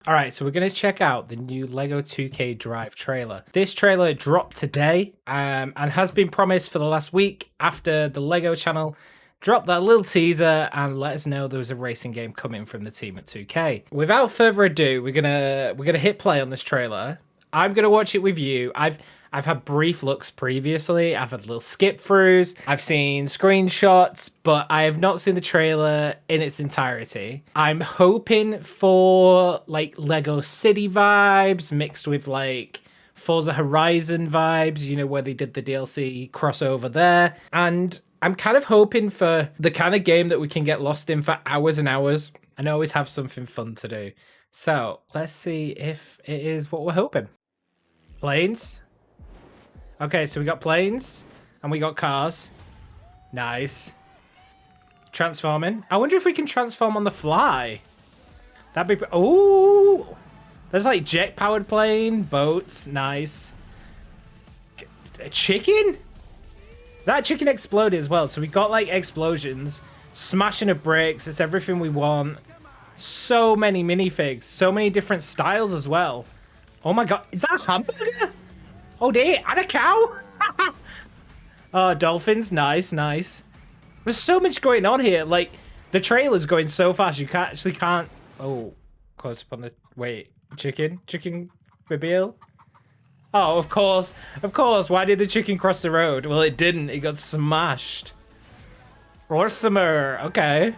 All right, so we're going to check out the new LEGO 2K Drive trailer. This trailer dropped today and has been promised for the last week after the LEGO channel dropped that little teaser and let us know there was a racing game coming from the team at 2K. Without further ado, we're gonna hit play on this trailer. I'm gonna watch it with you. I've had brief looks previously. I've had little skip throughs. I've seen screenshots, but I have not seen the trailer in its entirety. I'm hoping for like Lego City vibes mixed with like Forza Horizon vibes, you know, where they did the DLC crossover there. And I'm kind of hoping for the kind of game that we can get lost in for hours and hours and always have something fun to do. So let's see if it is what we're hoping. Planes. Okay, so we got planes and we got cars. Nice. Transforming. I wonder if we can transform on the fly. That'd be... Oh! There's like jet-powered plane, boats. Nice. A chicken? That chicken exploded as well. So we got like explosions, smashing of bricks. It's everything we want. So many minifigs. So many different styles as well. Oh my god. Is that a hamburger? Oh dear, and a cow? Oh, dolphins, nice, nice. There's so much going on here. Like, the trailer's going so fast, you can't... Oh, close up on the... Wait, chicken mobile? Oh, of course. Why did the chicken cross the road? Well, it didn't. It got smashed. Orsimer, okay.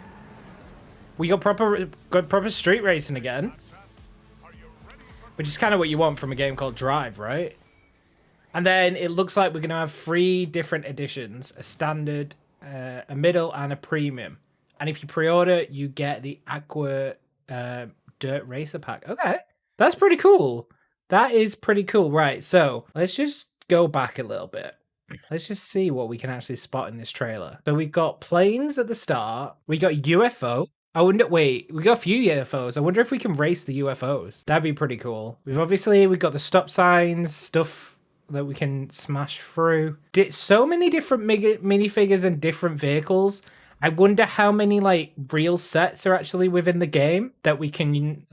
We got proper street racing again. Which is kind of what you want from a game called Drive, right? And then it looks like we're going to have 3 different editions, a standard, a middle, and a premium. And if you pre-order, you get the Aqua Dirt Racer Pack. Okay, that's pretty cool. That is pretty cool. Right, so let's just go back a little bit. Let's just see what we can actually spot in this trailer. So we got planes at the start. We got UFO. We got a few UFOs. I wonder if we can race the UFOs. That'd be pretty cool. We got the stop signs, stuff that we can smash through. So many different minifigures and different vehicles. I wonder how many like real sets are actually within the game that we can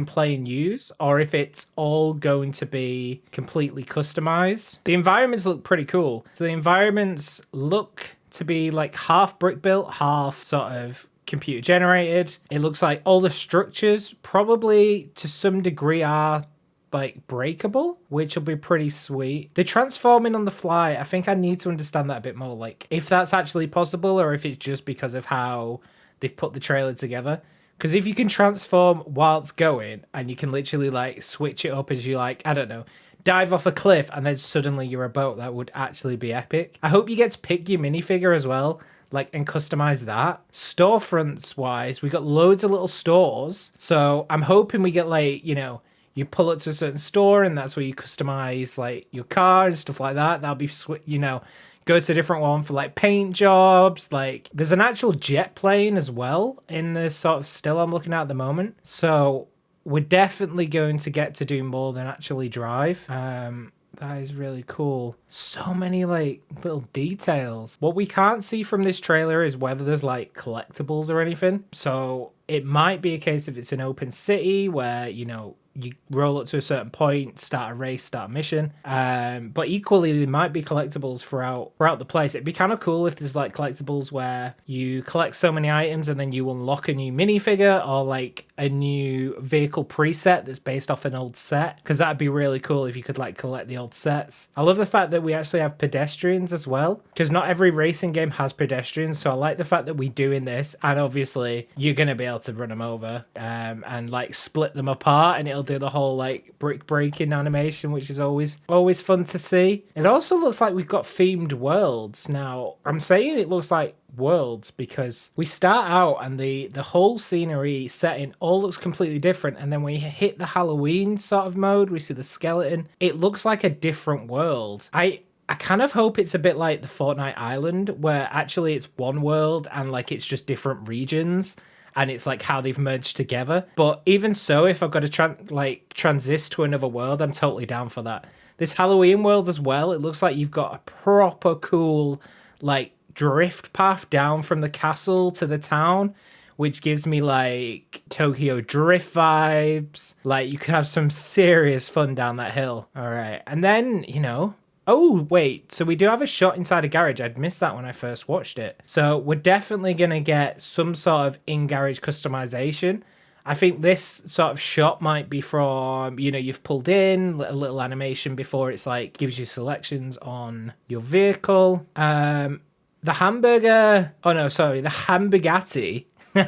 play and use, or if it's all going to be completely customized. The environments look pretty cool. So the environments look to be like half brick built, half sort of computer generated. It looks like all the structures probably to some degree are like breakable, which will be pretty sweet. The transforming on the fly, I think I need to understand that a bit more, like if that's actually possible or if it's just because of how they've put the trailer together. Because if you can transform while it's going and you can literally like switch it up as you like, I don't know, dive off a cliff and then suddenly you're a boat, that would actually be epic. I hope you get to pick your minifigure as well, like, and customize that. Storefronts wise, we got loads of little stores, so I'm hoping we get like, you know, you pull it to a certain store and that's where you customize like your car and stuff like that. That'll be, you know, go to a different one for like paint jobs. Like there's an actual jet plane as well in this sort of still I'm looking at the moment. So we're definitely going to get to do more than actually drive. That is really cool. So many like little details. What we can't see from this trailer is whether there's like collectibles or anything. So it might be a case if it's an open city where, you know, you roll up to a certain point, start a race, start a mission. But equally, there might be collectibles throughout the place. It'd be kind of cool if there's like collectibles where you collect so many items and then you unlock a new minifigure or like a new vehicle preset that's based off an old set. Because that'd be really cool if you could like collect the old sets. I love the fact that we actually have pedestrians as well. Because not every racing game has pedestrians. So I like the fact that we do in this. And obviously, you're going to be able to run them over and like split them apart and it'll do the whole like brick breaking animation, which is always fun to see. It also looks like we've got themed worlds. Now I'm saying it looks like worlds because we start out and the whole scenery setting all looks completely different, and then when you hit the Halloween sort of mode, we see the skeleton. It looks like a different world. I kind of hope it's a bit like the Fortnite Island, where actually it's one world and like it's just different regions and it's like how they've merged together. But even so, if I've got to transit to another world, I'm totally down for that. This Halloween world as well, it looks like you've got a proper cool like drift path down from the castle to the town, which gives me like Tokyo Drift vibes. Like you could have some serious fun down that hill. All right. And then, you know, oh, wait. So we do have a shot inside a garage. I'd missed that when I first watched it. So we're definitely going to get some sort of in-garage customization. I think this sort of shot might be from, you know, you've pulled in a little animation before it's like gives you selections on your vehicle. The hamburger. Oh, no, sorry. The Hambugatti. The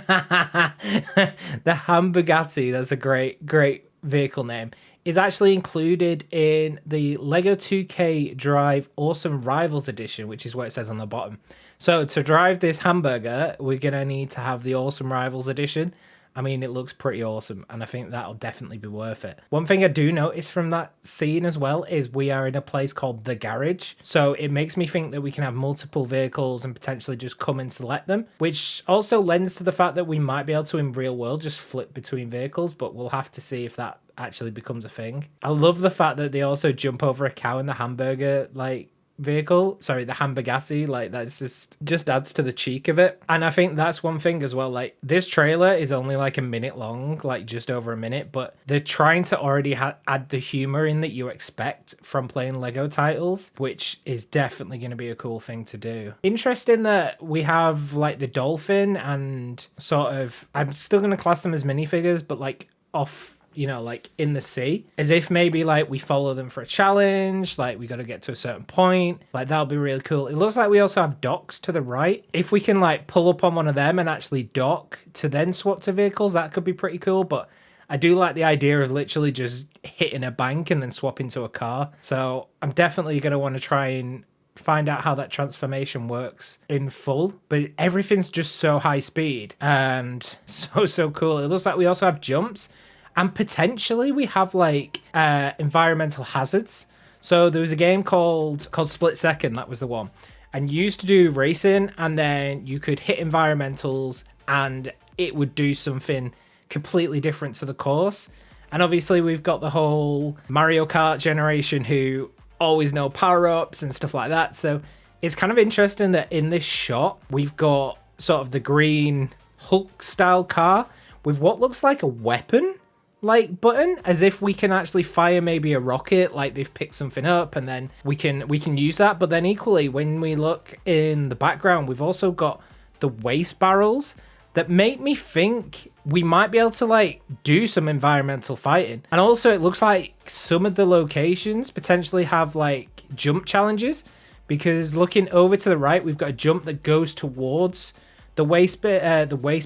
Hambugatti. That's a great vehicle name. Is actually included in the Lego 2K Drive Awesome Rivals Edition, which is what it says on the bottom. So to drive this hamburger, we're going to need to have the Awesome Rivals Edition. I mean, it looks pretty awesome, and I think that'll definitely be worth it. One thing I do notice from that scene as well is we are in a place called The Garage. So it makes me think that we can have multiple vehicles and potentially just come and select them, which also lends to the fact that we might be able to, in real world, just flip between vehicles, but we'll have to see if that actually becomes a thing. I love the fact that they also jump over a cow in the hamburger, like, vehicle, sorry, the Hambugatti. Like, that's just adds to the cheek of it. And I think that's one thing as well, like this trailer is only like a minute long, like just over a minute, but they're trying to already add the humor in that you expect from playing Lego titles, which is definitely going to be a cool thing to do. Interesting that we have like the dolphin and sort of, I'm still going to class them as minifigures, but like off, you know, like in the sea, as if maybe like we follow them for a challenge, like we got to get to a certain point. Like that'll be really cool. It looks like we also have docks to the right. If we can like pull up on one of them and actually dock to then swap to vehicles, that could be pretty cool. But I do like the idea of literally just hitting a bank and then swapping to a car. So I'm definitely going to want to try and find out how that transformation works in full, but everything's just so high speed and so cool. It looks like we also have jumps. And potentially we have like environmental hazards. So there was a game called Split Second, that was the one. And you used to do racing, and then you could hit environmentals and it would do something completely different to the course. And obviously we've got the whole Mario Kart generation who always know power-ups and stuff like that. So it's kind of interesting that in this shot, we've got sort of the green Hulk style car with what looks like a weapon like button, as if we can actually fire maybe a rocket, like they've picked something up and then we can use that. But then equally, when we look in the background, we've also got the waste barrels that make me think we might be able to like do some environmental fighting. And also it looks like some of the locations potentially have like jump challenges, because looking over to the right, we've got a jump that goes towards the waste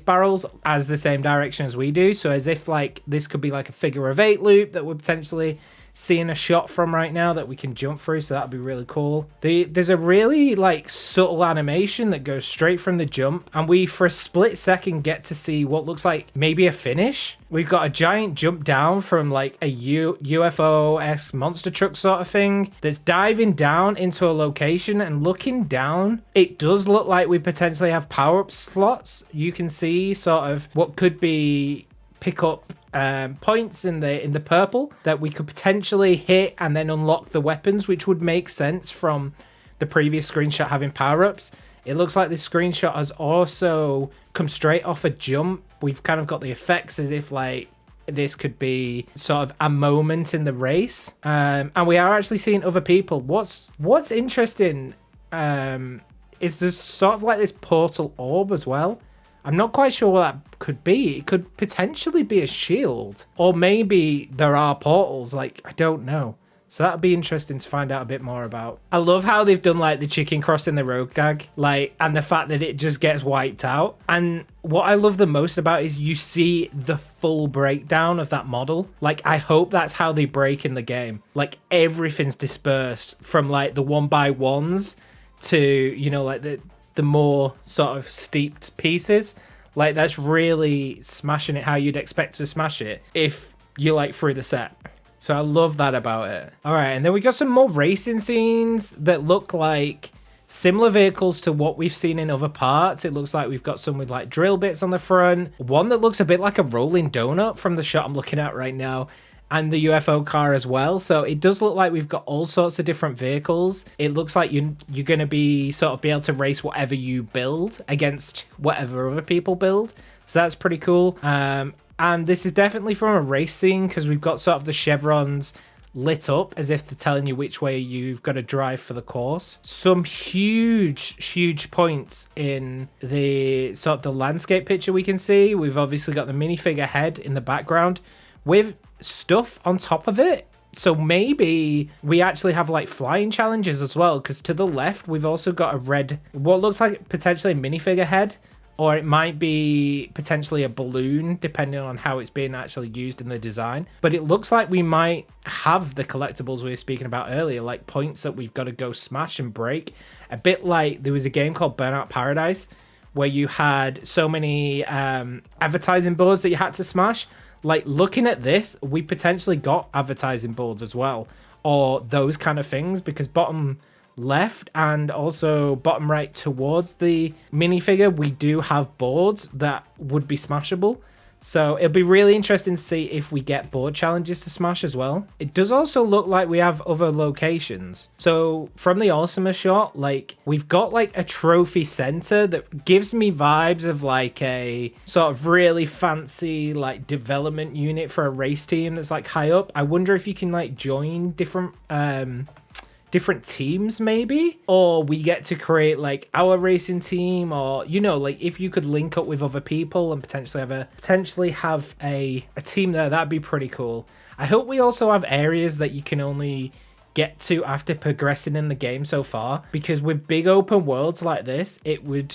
barrels as the same direction as we do. So as if like this could be like a figure of 8 loop that we're potentially seeing a shot from right now that we can jump through. So that'd be really cool. There's a really like subtle animation that goes straight from the jump, and we for a split second get to see what looks like maybe a finish. We've got a giant jump down from like a UFO-esque monster truck sort of thing that's diving down into a location, and looking down, it does look like we potentially have power-up slots. You can see sort of what could be pick up points in the purple that we could potentially hit and then unlock the weapons, which would make sense from the previous screenshot having power-ups. It looks like this screenshot has also come straight off a jump. We've kind of got the effects as if like this could be sort of a moment in the race, and we are actually seeing other people. What's interesting is there's sort of like this portal orb as well. I'm not quite sure what that could be. It could potentially be a shield, or maybe there are portals, like I don't know. So that'd be interesting to find out a bit more about. I love how they've done like the chicken crossing the road gag, like, and the fact that it just gets wiped out. And what I love the most about is you see the full breakdown of that model. Like, I hope that's how they break in the game. Like, everything's dispersed from like the 1x1s to, you know, like the more sort of steeped pieces. Like, that's really smashing it how you'd expect to smash it if you like through the set. So I love that about it. All right, and then we got some more racing scenes that look like Similar vehicles to what we've seen in other parts. It looks like we've got some with like drill bits on the front. One that looks a bit like a rolling donut from the shot I'm looking at right now. And the UFO car as well. So it does look like we've got all sorts of different vehicles. It looks like you're going to be sort of be able to race whatever you build against whatever other people build. So that's pretty cool. And this is definitely from a race scene because we've got sort of the chevrons lit up as if they're telling you which way you've got to drive for the course. Some huge points in the sort of the landscape picture we can see. We've obviously got the minifigure head in the background with stuff on top of it. So maybe we actually have like flying challenges as well, because to the left we've also got a red, what looks like potentially a minifigure head, or it might be potentially a balloon depending on how it's being actually used in the design. But it looks like we might have the collectibles we were speaking about earlier, like points that we've got to go smash and break, a bit like there was a game called Burnout Paradise where you had so many advertising boards that you had to smash. Like, looking at this, we potentially got advertising boards as well, or those kind of things, because bottom left and also bottom right towards the minifigure, we do have boards that would be smashable. So it'll be really interesting to see if we get board challenges to smash as well. It does also look like we have other locations. So from the Awesomer shot, like, we've got like a trophy center that gives me vibes of like a sort of really fancy like development unit for a race team that's like high up. I wonder if you can like join different teams maybe, or we get to create like our racing team, or you know, like if you could link up with other people and potentially have a team there, that'd be pretty cool. I hope we also have areas that you can only get to after progressing in the game so far, because with big open worlds like this, it would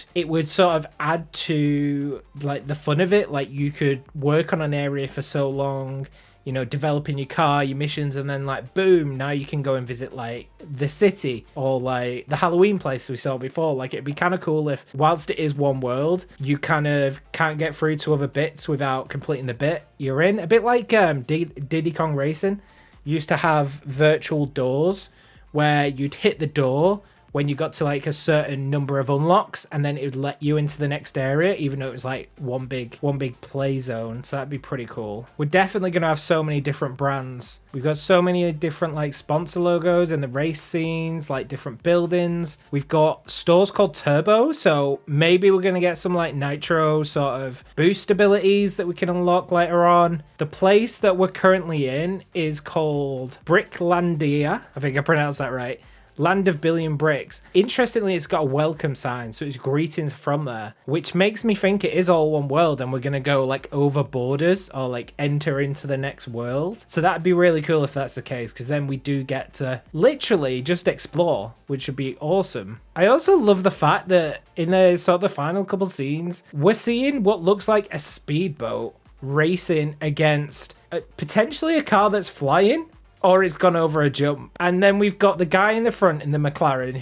sort of add to like the fun of it. Like, you could work on an area for so long, you know, developing your car, your missions, and then like boom, now you can go and visit like the city or like the Halloween place we saw before. Like, it'd be kind of cool if, whilst it is one world, you kind of can't get through to other bits without completing the bit you're in. A bit like Diddy Kong Racing used to have virtual doors where you'd hit the door when you got to like a certain number of unlocks, and then it would let you into the next area, even though it was like one big play zone. So that'd be pretty cool. We're definitely gonna have so many different brands. We've got so many different like sponsor logos in the race scenes, like different buildings. We've got stores called Turbo, so maybe we're gonna get some like nitro sort of boost abilities that we can unlock later on. The place that we're currently in is called Bricklandia. I think I pronounced that right. Land of Billion Bricks. Interestingly, it's got a welcome sign, so it's greetings from there, which makes me think it is all one world and we're gonna go like over borders or like enter into the next world. So that'd be really cool if that's the case, because then we do get to literally just explore, which would be awesome. I also love the fact that in the sort of the final couple scenes, we're seeing what looks like a speedboat racing against potentially a car that's flying, or it's gone over a jump. And then we've got the guy in the front in the McLaren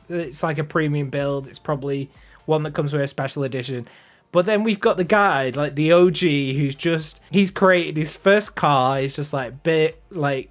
it's like a premium build. It's probably one that comes with a special edition. But then we've got the guy, like the OG, he's created his first car. It's just like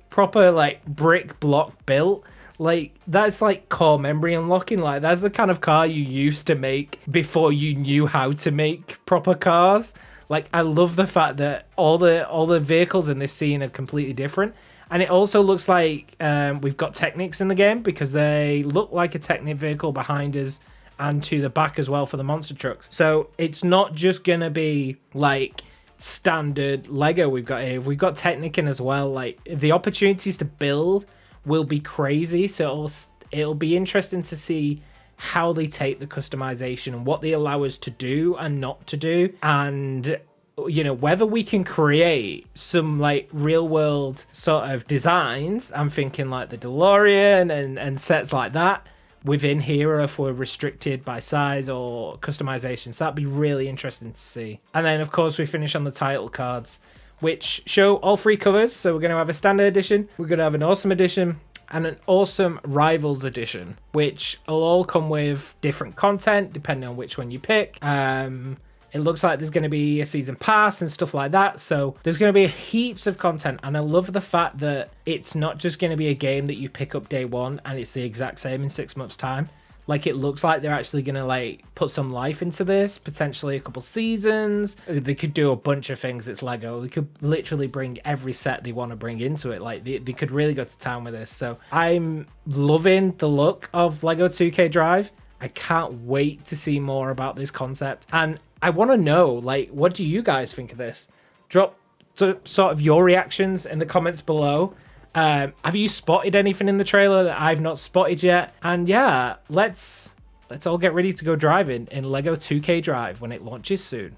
proper like brick block built. Like, that's like core memory unlocking. Like, that's the kind of car you used to make before you knew how to make proper cars. Like, I love the fact that all the vehicles in this scene are completely different. And it also looks like we've got Technics in the game, because they look like a Technic vehicle behind us and to the back as well for the monster trucks. So it's not just going to be like standard Lego we've got here. We've got Technic in as well. Like, the opportunities to build will be crazy. So it'll be interesting to see how they take the customization and what they allow us to do and not to do. And you know, whether we can create some like real world sort of designs. I'm thinking like the DeLorean and sets like that within here, if we're restricted by size or customization. So that'd be really interesting to see. And then of course we finish on the title cards, which show all three covers. So we're going to have a standard edition, we're going to have an awesome edition, and an awesome Rivals edition, which will all come with different content depending on which one you pick. It looks like there's going to be a season pass and stuff like that. So there's going to be heaps of content. And I love the fact that it's not just going to be a game that you pick up day one and it's the exact same in 6 months' time. Like, it looks like they're actually gonna like put some life into this, potentially a couple seasons. They could do a bunch of things. It's Lego. They could literally bring every set they want to bring into it. Like, they could really go to town with this. So I'm loving the look of Lego 2K Drive. I can't wait to see more about this concept. And I want to know, like, what do you guys think of this? Drop sort of your reactions in the comments below. Have you spotted anything in the trailer that I've not spotted yet? And yeah, let's all get ready to go driving in Lego 2K Drive when it launches soon.